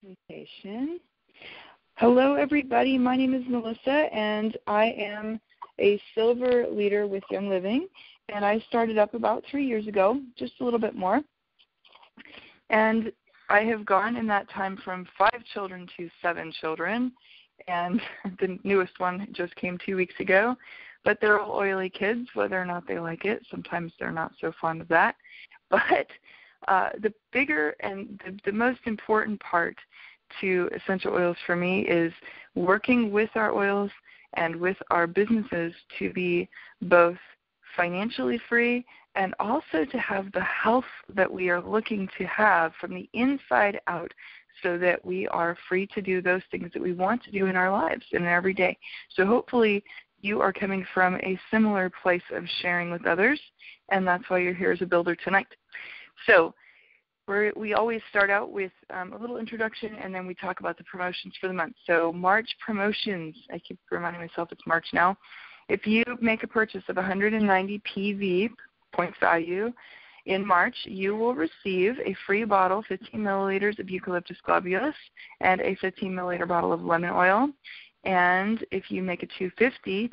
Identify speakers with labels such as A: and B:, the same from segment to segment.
A: Presentation. Hello, everybody. My name is Melissa, and I am a silver leader with Young Living, and I started up about 3 years ago, just a little bit more. And I have gone in that time from 5 children to 7 children, and the newest one just came 2 weeks ago. But they're all oily kids, whether or not they like it. Sometimes they're not so fond of that. But the bigger and the most important part to essential oils for me is working with our oils and with our businesses to be both financially free and also to have the health that we are looking to have from the inside out, so that we are free to do those things that we want to do in our lives and every day. So hopefully you are coming from a similar place of sharing with others, and that's why you're here as a builder tonight. So we always start out with a little introduction, and then we talk about the promotions for the month. So March promotions, I keep reminding myself it's March now. If you make a purchase of 190 PV, points value, in March, you will receive a free bottle, 15 milliliters of eucalyptus globulus, and a 15 milliliter bottle of lemon oil. And if you make a 250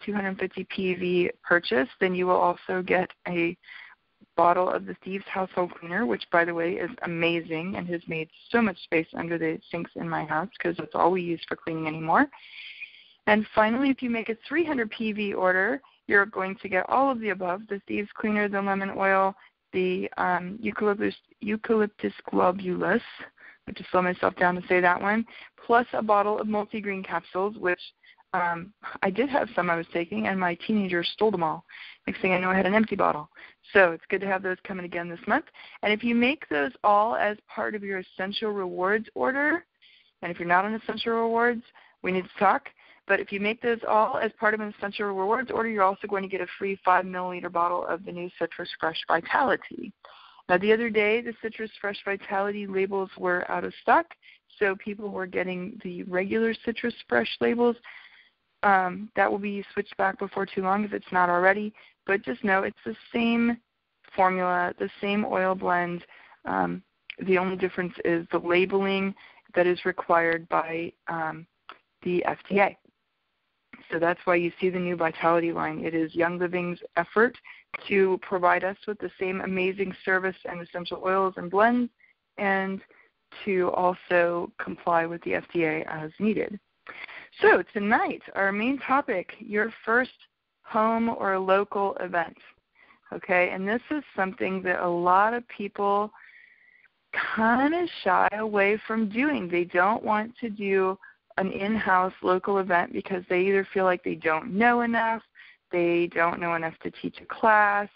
A: PV purchase, then you will also get a bottle of the Thieves Household Cleaner, which, by the way, is amazing and has made so much space under the sinks in my house because that's all we use for cleaning anymore. And finally, if you make a 300 PV order, you're going to get all of the above, the Thieves Cleaner, the lemon oil, the eucalyptus globulus, I just slow myself down to say that one, plus a bottle of multigreen capsules, which I did have some I was taking, and my teenagers stole them all. Next thing I know, I had an empty bottle. So it's good to have those coming again this month. And if you make those all as part of your Essential Rewards order, and if you're not on Essential Rewards, we need to talk. But if you make those all as part of an Essential Rewards order, you're also going to get a free 5 milliliter bottle of the new Citrus Fresh Vitality. Now, the other day, the Citrus Fresh Vitality labels were out of stock, so people were getting the regular Citrus Fresh labels. That will be switched back before too long if it's not already. But just know it's the same formula, the same oil blend. The only difference is the labeling that is required by the FDA. So that's why you see the new Vitality line. It is Young Living's effort to provide us with the same amazing service and essential oils and blends, and to also comply with the FDA as needed. So tonight, our main topic, your first home or local event. Okay, and this is something that a lot of people kind of shy away from doing. They don't want to do an in-house local event because they either feel like they don't know enough, they don't know enough to teach a class,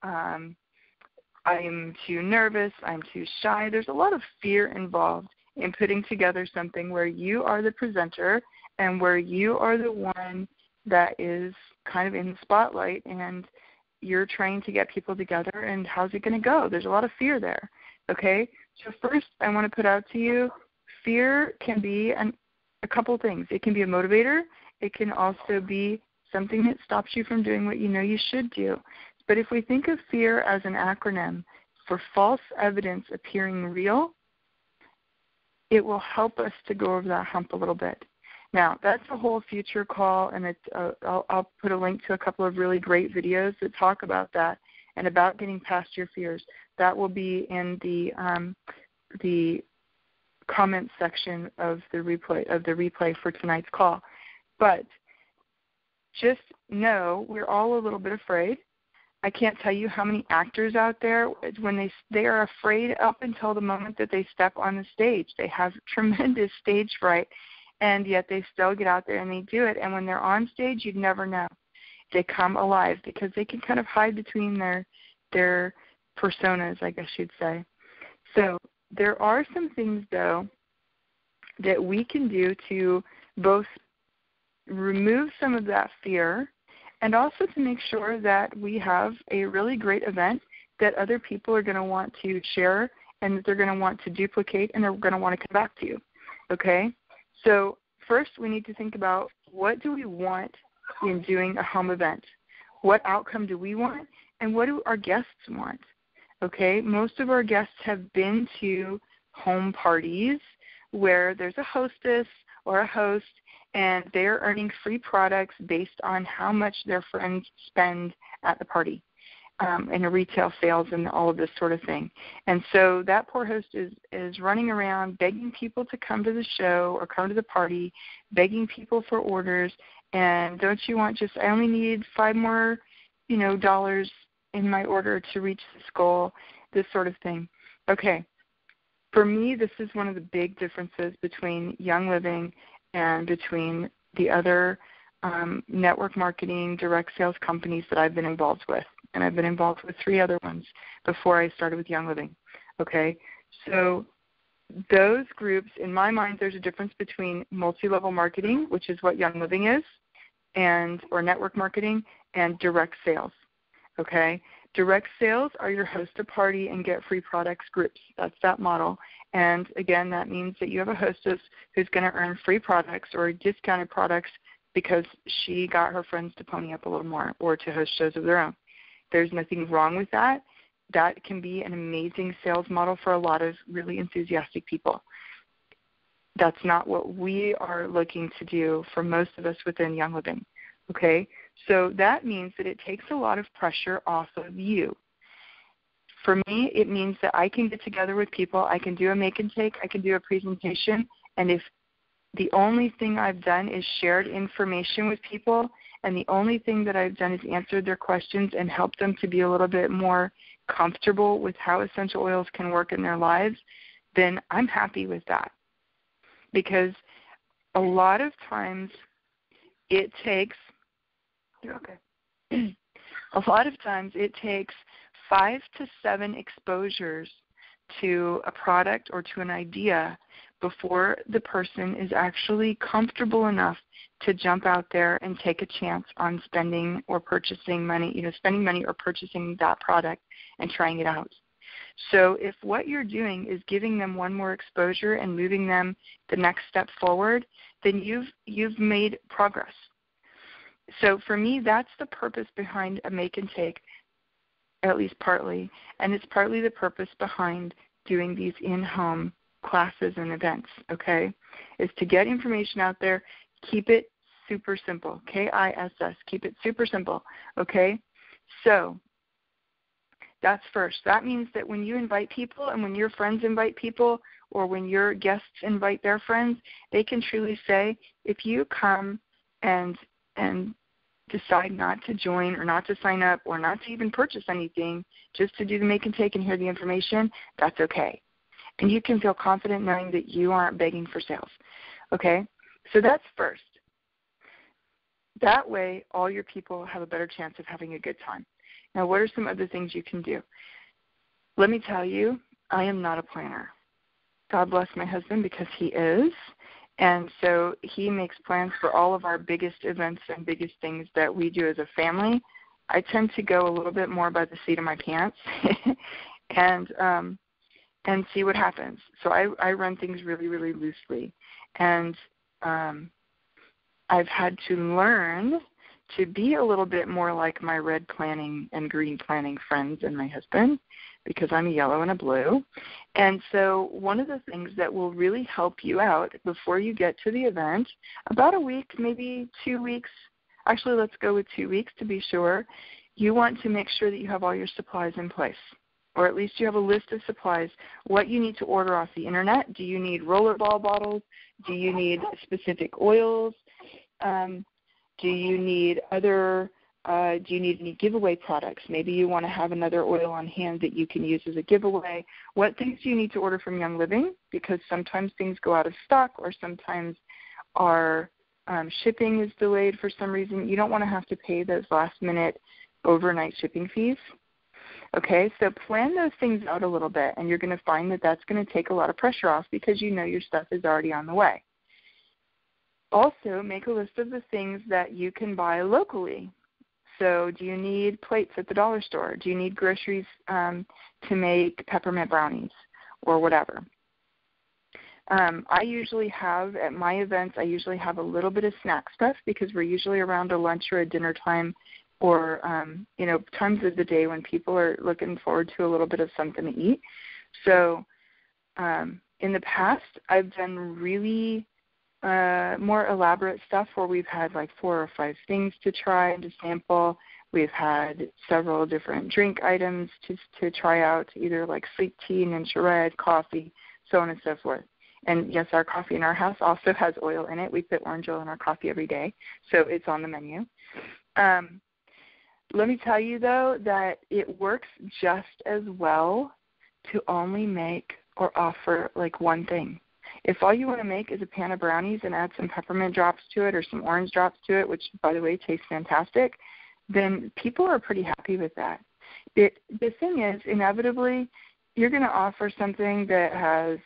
A: I'm too nervous, I'm too shy. There's a lot of fear involved in putting together something where you are the presenter and where you are the one that is kind of in the spotlight and you're trying to get people together, and how's it going to go? There's a lot of fear there, okay? So first I want to put out to you, fear can be a couple things. It can be a motivator. It can also be something that stops you from doing what you know you should do. But if we think of fear as an acronym for false evidence appearing real, it will help us to go over that hump a little bit. Now, that's a whole future call, and I'll put a link to a couple of really great videos that talk about that and about getting past your fears. That will be in the comment section of the replay for tonight's call. But just know we're all a little bit afraid. I can't tell you how many actors out there, when they are afraid up until the moment that they step on the stage. They have tremendous stage fright, and yet they still get out there and they do it. And when they're on stage, you'd never know. They come alive because they can kind of hide between their personas, I guess you'd say. So there are some things, though, that we can do to both remove some of that fear and also to make sure that we have a really great event that other people are going to want to share and that they're going to want to duplicate and they're going to want to come back to you, okay? So first we need to think about, what do we want in doing a home event? What outcome do we want, and what do our guests want? Okay, most of our guests have been to home parties where there's a hostess or a host, and they're earning free products based on how much their friends spend at the party, in the retail sales and all of this sort of thing. And so that poor host is running around begging people to come to the show or come to the party, begging people for orders, and don't you want I only need $5 more, dollars in my order to reach this goal, this sort of thing. Okay. For me, this is one of the big differences between Young Living and between the other network marketing, direct sales companies that I've been involved with. And I've been involved with 3 other ones before I started with Young Living. Okay? So those groups, in my mind, there's a difference between multi-level marketing, which is what Young Living is, or network marketing, and direct sales. Okay? Direct sales are your host a party and get free products groups. That's that model. And again, that means that you have a hostess who's going to earn free products or discounted products because she got her friends to pony up a little more or to host shows of their own. There's nothing wrong with that. That can be an amazing sales model for a lot of really enthusiastic people. That's not what we are looking to do for most of us within Young Living. Okay? So that means that it takes a lot of pressure off of you. For me, it means that I can get together with people, I can do a make and take, I can do a presentation, and if the only thing I've done is shared information with people, and the only thing that I've done is answered their questions and helped them to be a little bit more comfortable with how essential oils can work in their lives, then I'm happy with that. Because a lot of times it takes, a lot of times it takes 5 to 7 exposures to a product or to an idea before the person is actually comfortable enough to jump out there and take a chance on spending or purchasing money, spending money or purchasing that product and trying it out. So if what you're doing is giving them one more exposure and moving them the next step forward, then you've made progress. So for me, that's the purpose behind a make and take, at least partly, and it's partly the purpose behind doing these in-home classes and events, okay, is to get information out there, keep it super simple, KISS, keep it super simple, okay? So that's first. That means that when you invite people and when your friends invite people or when your guests invite their friends, they can truly say, if you come and decide not to join or not to sign up or not to even purchase anything, just to do the make and take and hear the information, that's okay. And you can feel confident knowing that you aren't begging for sales. Okay? So that's first. That way, all your people have a better chance of having a good time. Now, what are some other things you can do? Let me tell you, I am not a planner. God bless my husband because he is. And so he makes plans for all of our biggest events and biggest things that we do as a family. I tend to go a little bit more by the seat of my pants and see what happens. So I run things really, really loosely. And I've had to learn to be a little bit more like my red planning and green planning friends and my husband, because I'm a yellow and a blue. And so one of the things that will really help you out before you get to the event, about a week, maybe 2 weeks, actually let's go with 2 weeks to be sure, you want to make sure that you have all your supplies in place, or at least you have a list of supplies, what you need to order off the internet. Do you need rollerball bottles? Do you need specific oils? Do you need any giveaway products? Maybe you want to have another oil on hand that you can use as a giveaway. What things do you need to order from Young Living? Because sometimes things go out of stock or sometimes our shipping is delayed for some reason. You don't want to have to pay those last-minute overnight shipping fees. Okay, so plan those things out a little bit, and you're going to find that that's going to take a lot of pressure off because you know your stuff is already on the way. Also, make a list of the things that you can buy locally. So do you need plates at the dollar store? Do you need groceries to make peppermint brownies or whatever? I usually have, at my events, I usually have a little bit of snack stuff because we're usually around a lunch or a dinner time or, times of the day when people are looking forward to a little bit of something to eat. So In the past, I've done really more elaborate stuff where we've had like 4 or 5 things to try and to sample. We've had several different drink items to try out, either like sleek tea, Ninja Red, coffee, so on and so forth. And yes, our coffee in our house also has oil in it. We put orange oil in our coffee every day, so it's on the menu. Let me tell you, though, that it works just as well to only make or offer like one thing. If all you want to make is a pan of brownies and add some peppermint drops to it or some orange drops to it, which, by the way, tastes fantastic, then people are pretty happy with that. The thing is, inevitably, you're going to offer something that has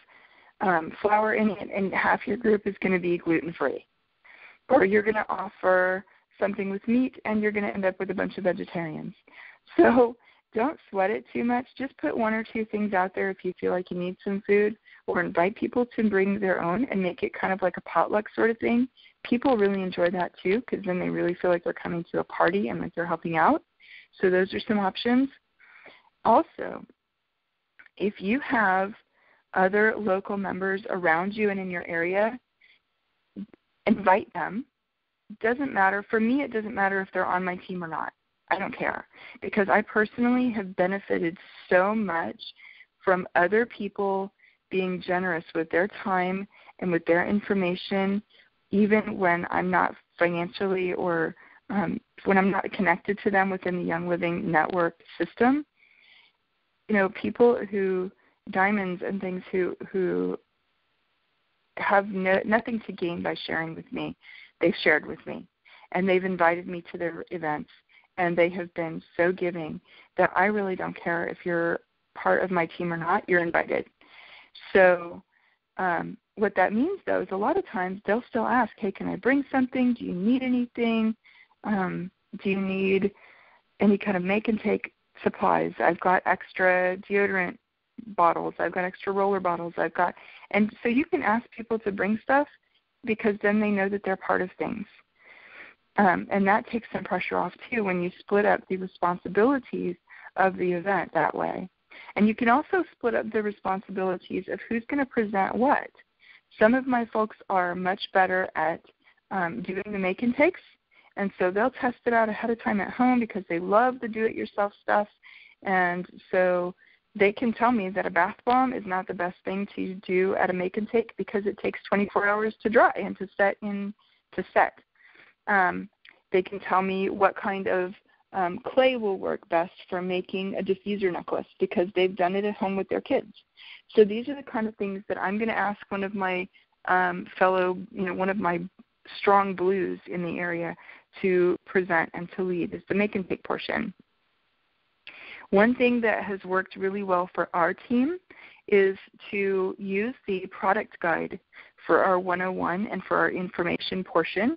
A: flour in it, and half your group is going to be gluten-free. Or you're going to offer something with meat, and you're going to end up with a bunch of vegetarians. So don't sweat it too much. Just put 1 or 2 things out there if you feel like you need some food, or invite people to bring their own and make it kind of like a potluck sort of thing. People really enjoy that too, because then they really feel like they're coming to a party and like they're helping out. So those are some options. Also, if you have other local members around you and in your area, invite them. It doesn't matter. For me, it doesn't matter if they're on my team or not. I don't care, because I personally have benefited so much from other people being generous with their time and with their information, even when I'm not financially or when I'm not connected to them within the Young Living Network system. You know, people who, diamonds and things who have nothing to gain by sharing with me, they've shared with me, and they've invited me to their events, and they have been so giving that I really don't care if you're part of my team or not, you're invited. So what that means, though, is a lot of times they'll still ask, hey, can I bring something? Do you need anything? Do you need any kind of make and take supplies? I've got extra deodorant bottles. I've got extra roller bottles. And so you can ask people to bring stuff, because then they know that they're part of things. And that takes some pressure off, too, when you split up the responsibilities of the event that way. And you can also split up the responsibilities of who's going to present what. Some of my folks are much better at doing the make and takes, and so they'll test it out ahead of time at home because they love the do-it-yourself stuff. And so they can tell me that a bath bomb is not the best thing to do at a make and take because it takes 24 hours to dry and to set. They can tell me what kind of clay will work best for making a diffuser necklace because they've done it at home with their kids. So these are the kind of things that I'm going to ask one of my one of my strong blues in the area to present and to lead is the make and take portion. One thing that has worked really well for our team is to use the product guide for our 101 and for our information portion.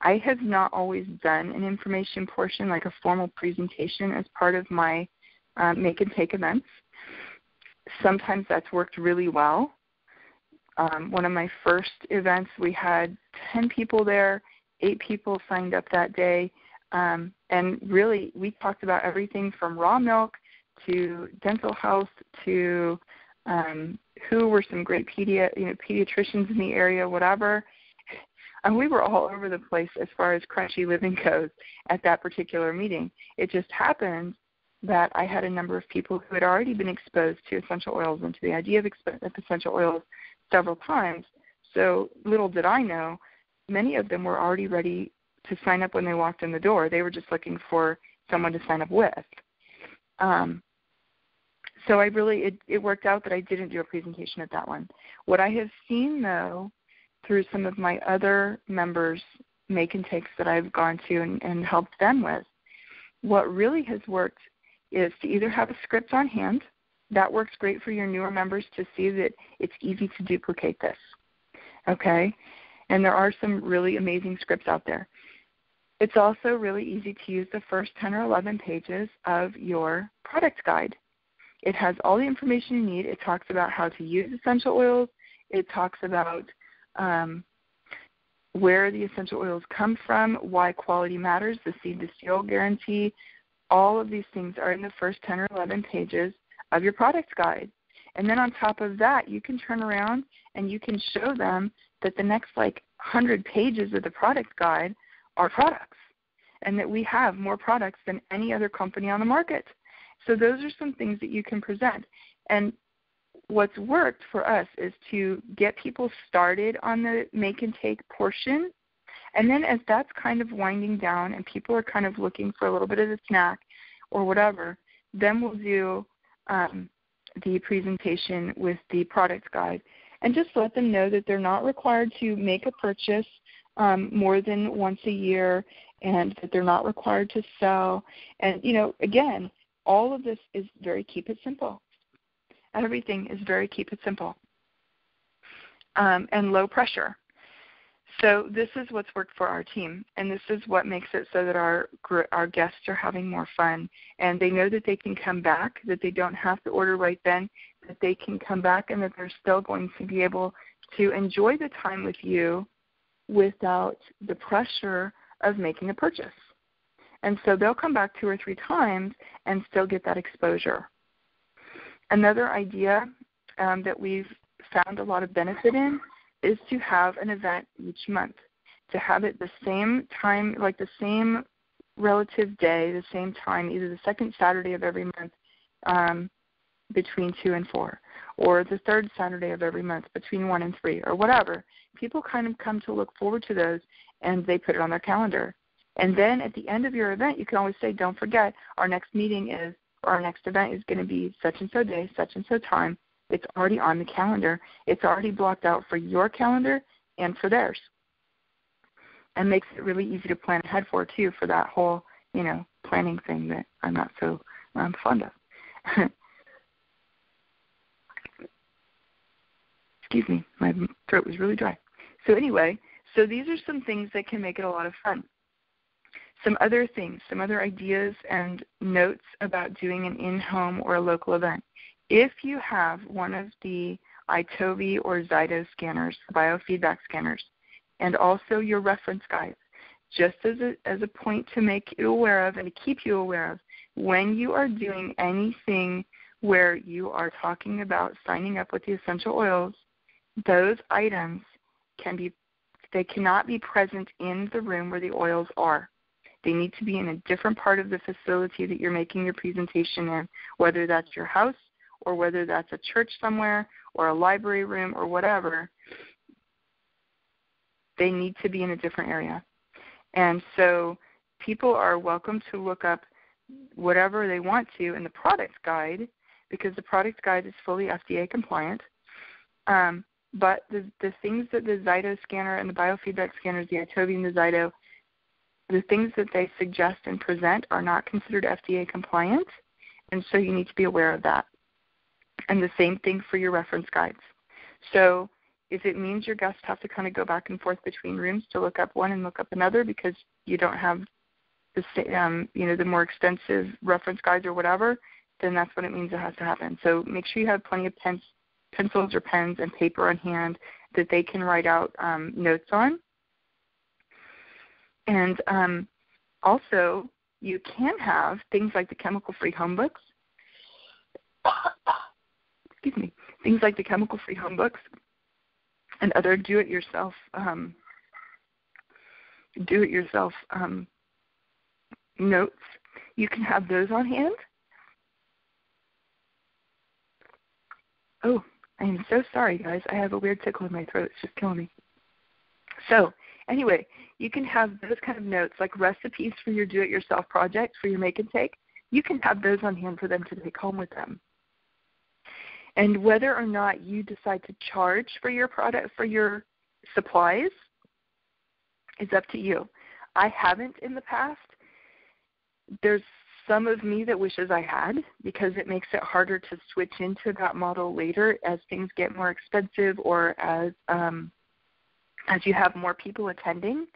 A: I have not always done an information portion, like a formal presentation, as part of my make and take events. Sometimes that's worked really well. One of my first events, we had 10 people there, 8 people signed up that day, and really we talked about everything from raw milk to dental health to who were some great pediatricians in the area, whatever. And we were all over the place as far as crunchy living goes at that particular meeting. It just happened that I had a number of people who had already been exposed to essential oils and to the idea of essential oils several times. So little did I know, many of them were already ready to sign up when they walked in the door. They were just looking for someone to sign up with. So it worked out that I didn't do a presentation at that one. What I have seen, though, through some of my other members' make and takes that I've gone to and helped them with, what really has worked is to either have a script on hand. That works great for your newer members to see that it's easy to duplicate this, okay? And there are some really amazing scripts out there. It's also really easy to use the first 10 or 11 pages of your product guide. It has all the information you need. It talks about how to use essential oils. It talks about where the essential oils come from, why quality matters, the seed to seal guarantee. All of these things are in the first 10 or 11 pages of your product guide. And then on top of that, you can turn around and you can show them that the next 100 pages of the product guide are products, and that we have more products than any other company on the market. So those are some things that you can present. And what's worked for us is to get people started on the make and take portion. And then as that's kind of winding down and people are kind of looking for a little bit of a snack or whatever, then we'll do the presentation with the product guide. And just let them know that they're not required to make a purchase more than once a year, and that they're not required to sell. And, again, all of this is very keep it simple. Everything is very keep it simple and low pressure. So this is what's worked for our team, and this is what makes it so that our guests are having more fun, and they know that they can come back, that they don't have to order right then, that they can come back, and that they're still going to be able to enjoy the time with you without the pressure of making a purchase. And so they'll come back 2 or 3 times and still get that exposure. Another idea that we've found a lot of benefit in is to have an event each month, to have it the same time, like the same relative day, the same time, either the second Saturday of every month between 2 and 4, or the third Saturday of every month between 1 and 3, or whatever. People kind of come to look forward to those, and they put it on their calendar. And then at the end of your event, you can always say, don't forget, our next meeting is, or our next event is going to be such and so day, such and so time. It's already on the calendar. It's already blocked out for your calendar and for theirs. And makes it really easy to plan ahead for, too, for that whole, planning thing that I'm not so fond of. Excuse me, my throat was really dry. So anyway, so these are some things that can make it a lot of fun. Some other things, some other ideas and notes about doing an in-home or a local event. If you have one of the iTovi or Zyto scanners, biofeedback scanners, and also your reference guides, just as a point to make you aware of and to keep you aware of, when you are doing anything where you are talking about signing up with the essential oils, those items cannot be present in the room where the oils are. They need to be in a different part of the facility that you're making your presentation in, whether that's your house or whether that's a church somewhere or a library room or whatever. They need to be in a different area. And so people are welcome to look up whatever they want to in the product guide, because the product guide is fully FDA compliant. But the things that the Zyto scanner and the biofeedback scanners, the iTovi and the Zyto, the things that they suggest and present are not considered FDA compliant, and so you need to be aware of that. And the same thing for your reference guides. So if it means your guests have to kind of go back and forth between rooms to look up one and look up another because you don't have the the more extensive reference guides or whatever, then that's what it means it has to happen. So make sure you have plenty of pencils or pens and paper on hand that they can write out notes on. And also, you can have things like the chemical-free home books. Excuse me. Things like the chemical-free home books and other do-it-yourself notes. You can have those on hand. Oh, I am so sorry, guys. I have a weird tickle in my throat. It's just killing me. So anyway, you can have those kind of notes, like recipes for your do-it-yourself project, for your make and take. You can have those on hand for them to take home with them. And whether or not you decide to charge for your product, for your supplies, is up to you. I haven't in the past. There's some of me that wishes I had, because it makes it harder to switch into that model later as things get more expensive or as you have more people attending.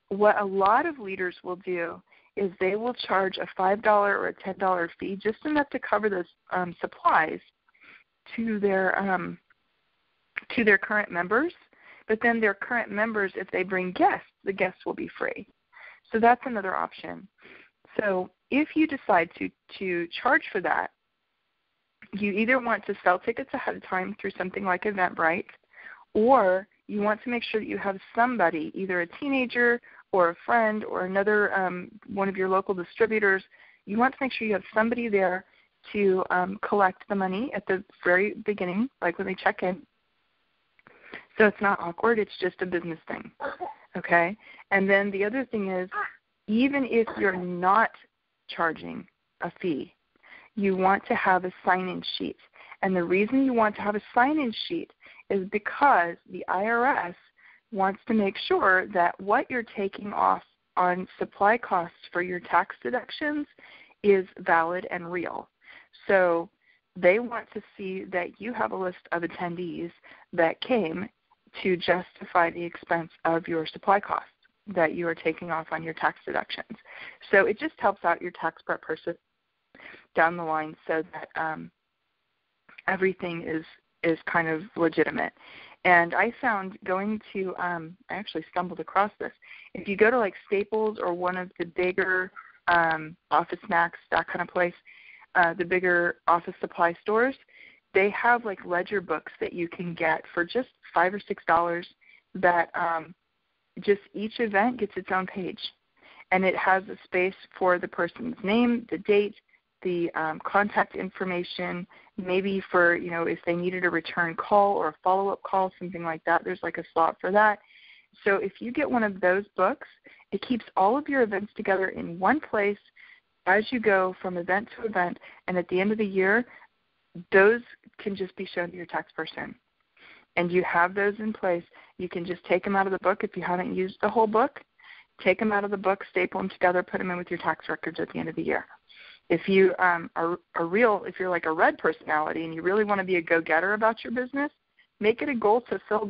A: What a lot of leaders will do is they will charge a $5 or a $10 fee, just enough to cover those supplies to their current members. But then their current members, if they bring guests, the guests will be free. So that's another option. So if you decide to charge for that, you either want to sell tickets ahead of time through something like Eventbrite, or you want to make sure that you have somebody, either a teenager or a friend or another one of your local distributors. You want to make sure you have somebody there to collect the money at the very beginning, like when they check in. So it's not awkward. It's just a business thing, okay? And then the other thing is, even if you're not charging a fee, you want to have a sign-in sheet. And the reason you want to have a sign-in sheet is because the IRS wants to make sure that what you're taking off on supply costs for your tax deductions is valid and real. So they want to see that you have a list of attendees that came to justify the expense of your supply costs that you are taking off on your tax deductions. So it just helps out your tax prep person down the line so that everything is kind of legitimate. And I found going to, I actually stumbled across this. If you go to like Staples or one of the bigger Office Max, that kind of place, the bigger office supply stores, they have like ledger books that you can get for just $5 or $6 that just each event gets its own page. And it has a space for the person's name, the date, the contact information, maybe for, if they needed a return call or a follow-up call, something like that. There's like a slot for that. So if you get one of those books, it keeps all of your events together in one place as you go from event to event, and at the end of the year, those can just be shown to your tax person. And you have those in place. You can just take them out of the book if you haven't used the whole book. Take them out of the book, staple them together, put them in with your tax records at the end of the year. If you if you're like a red personality and you really want to be a go-getter about your business, make it a goal to fill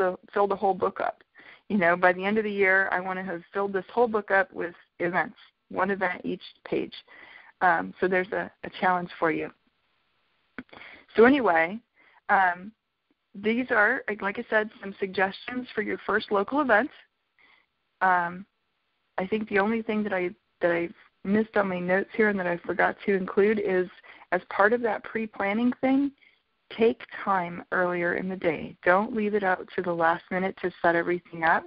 A: the whole book up. By the end of the year, I want to have filled this whole book up with events, one event each page. So there's a challenge for you. So anyway, these are, like I said, some suggestions for your first local event. I think the only thing that I missed on my notes here and that I forgot to include is, as part of that pre-planning thing, take time earlier in the day. Don't leave it out to the last minute to set everything up.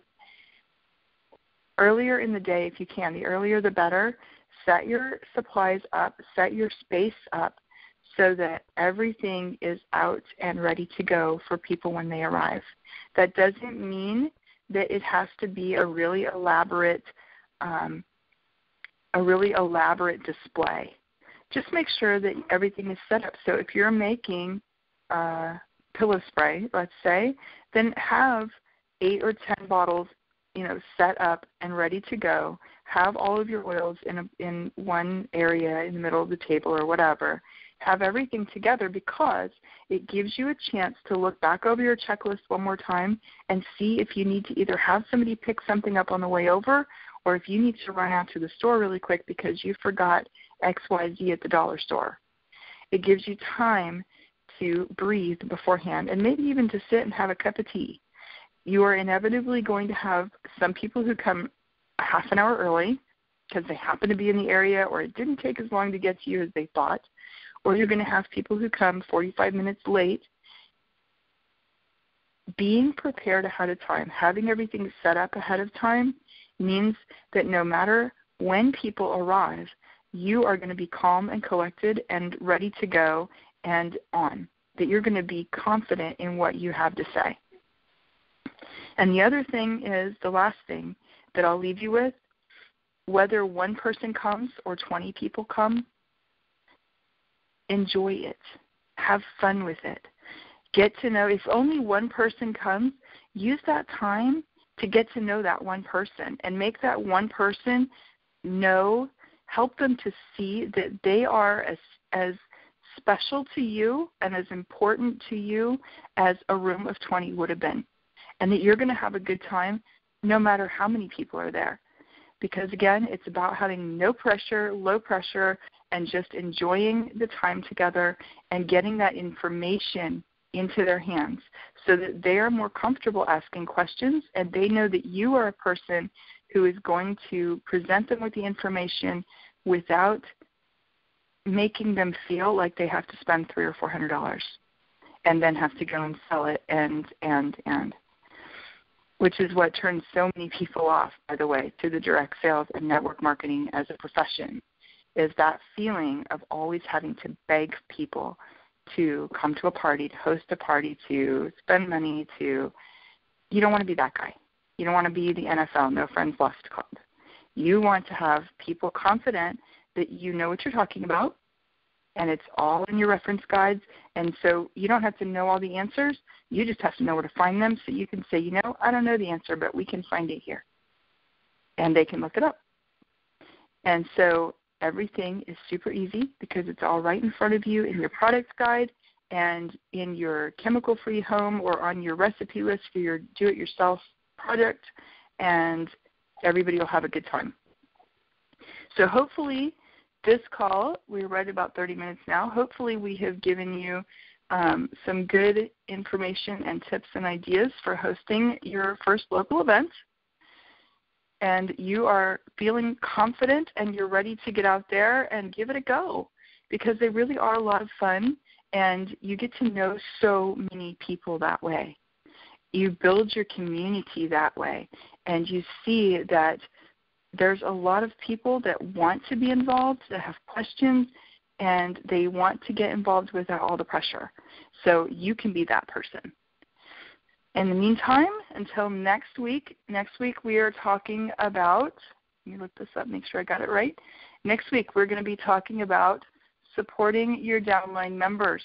A: Earlier in the day, if you can, the earlier the better. Set your supplies up, set your space up so that everything is out and ready to go for people when they arrive. That doesn't mean that it has to be a really elaborate display. Just make sure that everything is set up. So if you're making pillow spray, let's say, then have 8 or 10 bottles, set up and ready to go. Have all of your oils in one area in the middle of the table or whatever. Have everything together because it gives you a chance to look back over your checklist one more time and see if you need to either have somebody pick something up on the way over, or if you need to run out to the store really quick because you forgot XYZ at the dollar store. It gives you time to breathe beforehand and maybe even to sit and have a cup of tea. You are inevitably going to have some people who come a half an hour early because they happen to be in the area, or it didn't take as long to get to you as they thought, or you're going to have people who come 45 minutes late. Being prepared ahead of time, having everything set up ahead of time, means that no matter when people arrive, you are going to be calm and collected and ready to go and on, that you're going to be confident in what you have to say. And the other thing is, the last thing that I'll leave you with, whether one person comes or 20 people come, enjoy it. Have fun with it. Get to know, if only one person comes, use that time to get to know that one person and make that one person know, help them to see that they are as special to you and as important to you as a room of 20 would have been, and that you're going to have a good time no matter how many people are there. Because, again, it's about having no pressure, low pressure, and just enjoying the time together and getting that information into their hands so that they are more comfortable asking questions and they know that you are a person who is going to present them with the information without making them feel like they have to spend $300 or $400 and then have to go and sell it and, which is what turns so many people off, by the way, to the direct sales and network marketing as a profession, is that feeling of always having to beg people to come to a party, to host a party, to spend money, you don't want to be that guy. You don't want to be the NFL, no friends left club. You want to have people confident that you know what you're talking about, and it's all in your reference guides, and so you don't have to know all the answers. You just have to know where to find them so you can say, I don't know the answer, but we can find it here. And they can look it up. And so everything is super easy because it's all right in front of you in your product guide and in your chemical-free home or on your recipe list for your do-it-yourself project, and everybody will have a good time. So hopefully this call, we're right about 30 minutes now, hopefully we have given you some good information and tips and ideas for hosting your first local event. And you are feeling confident and you're ready to get out there and give it a go, because they really are a lot of fun and you get to know so many people that way. You build your community that way, and you see that there's a lot of people that want to be involved, that have questions, and they want to get involved without all the pressure. So you can be that person. In the meantime, until next week we are talking about, let me look this up, make sure I got it right. Next week we're going to be talking about supporting your downline members.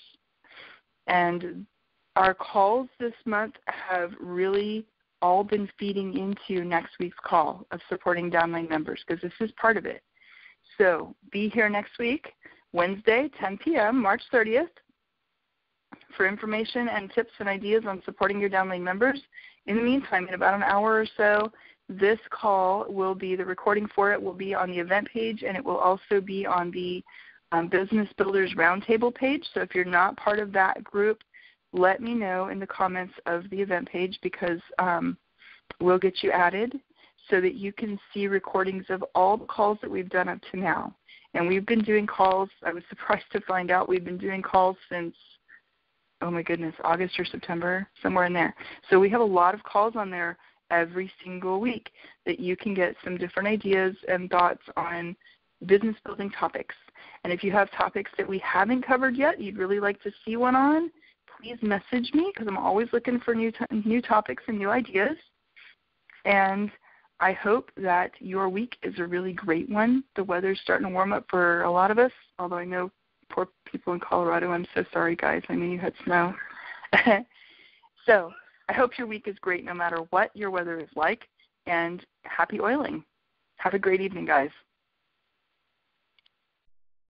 A: And our calls this month have really all been feeding into next week's call of supporting downline members, because this is part of it. So be here next week, Wednesday, 10 p.m., March 30th, for information and tips and ideas on supporting your downline members. In the meantime, in about an hour or so, this call will be, the recording for it will be on the event page, and it will also be on the Business Builders Roundtable page. So if you're not part of that group, let me know in the comments of the event page, because we'll get you added so that you can see recordings of all the calls that we've done up to now. And we've been doing calls, I was surprised to find out we've been doing calls since, oh my goodness, August or September, somewhere in there. So we have a lot of calls on there every single week that you can get some different ideas and thoughts on business building topics. And if you have topics that we haven't covered yet, you'd really like to see one on, please message me, because I'm always looking for new topics and new ideas. And I hope that your week is a really great one. The weather's starting to warm up for a lot of us, although I know poor people in Colorado, I'm so sorry, guys. I mean, you had snow. So I hope your week is great no matter what your weather is like, and happy oiling. Have a great evening, guys.